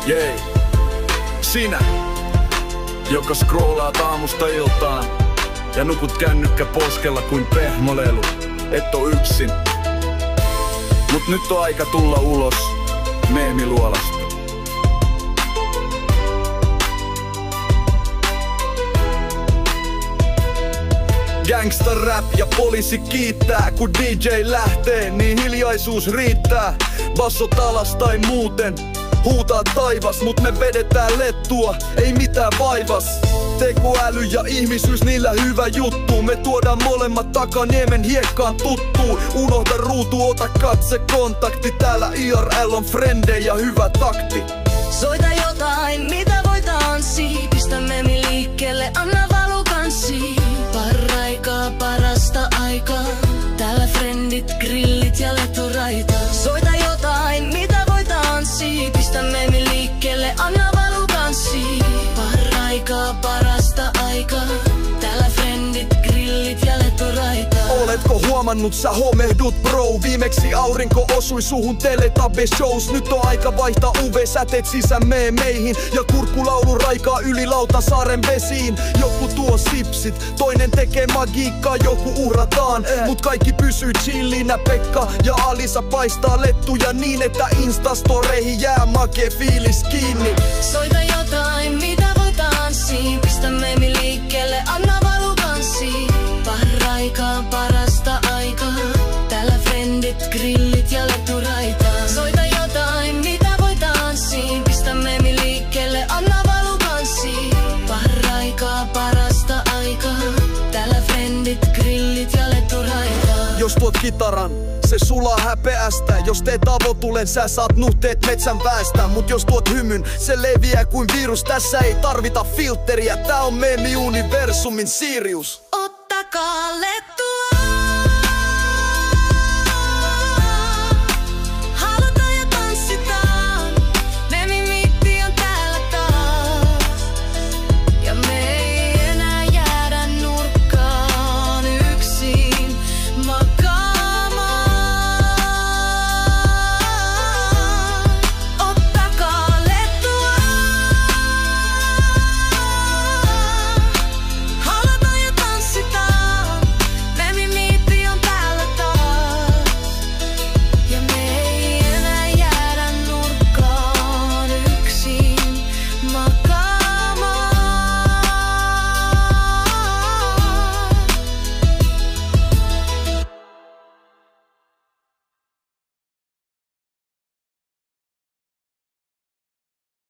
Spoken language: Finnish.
Jei, sinä, joka scrollaat aamusta iltaan ja nukut kännykkä poskella kuin pehmolelu. Et oo yksin. Mut nyt on aika tulla ulos meemiluolasta. Gangsta rap ja poliisi kiittää, kun DJ lähtee, niin hiljaisuus riittää. Bassot alas tai muuten huutaa taivas, mut me vedetään lettua, ei mitään vaivas. Tekoäly ja ihmisyys, niillä hyvä juttu. Me tuodaan molemmat Takaniemen hiekkaan tuttuu. Unohda ruutu, ota katse kontakti. Täällä IRL on frendejä, hyvä takti. Soita jotain, mitä voi tanssii. Pistä meemi liikkeelle, anna valukanssi. Paraikaa, parasta aikaa. Täällä frendit, grillit ja lettoraita. Soita jotain, mitä voi tanssii. Pistä meemi liikkeelle, anna valukanssi. Paraikaa, parasta aikaa. Täällä frendit, grillit ja lettoraita. Oletko huomannut, sä homehdut bro? Viimeksi aurinko osui suhun Teletubbies-shows. Nyt on aika vaihtaa UV-säteet sisään meihin. Ja kurkkulaulu raikaa yli Lautasaaren vesiin. Joku tuo sipsit, toinen tekee magiikkaa, joku uhrataan. Mut kaikki pysyy chillinä, Pekka ja Alisa paistaa lettuja niin, että Instastoreihin jää makee fiilis kiinni. Soita jotain, mitä voi tanssii. Pistä meemi liikkeelle, anna valukanssi. Paraikaa, parasta aikaa. Täällä frendit, grillit ja letturaita. Soita jotain, mitä voi tanssii. Pistä meemi liikkeelle, anna valukanssi. Paraikaa, parasta aikaa. Täällä frendit, grillit ja letturaita. Jos tuot kitaran, se sulaa häpeästä. Jos teet avotulen, sä saat nuhteet metsän väestä. Mut jos tuot hymyn, se leviää kuin virus. Tässä ei tarvita filtteriä, tää on meemi-universumin Sirius. Ottakaa lettu.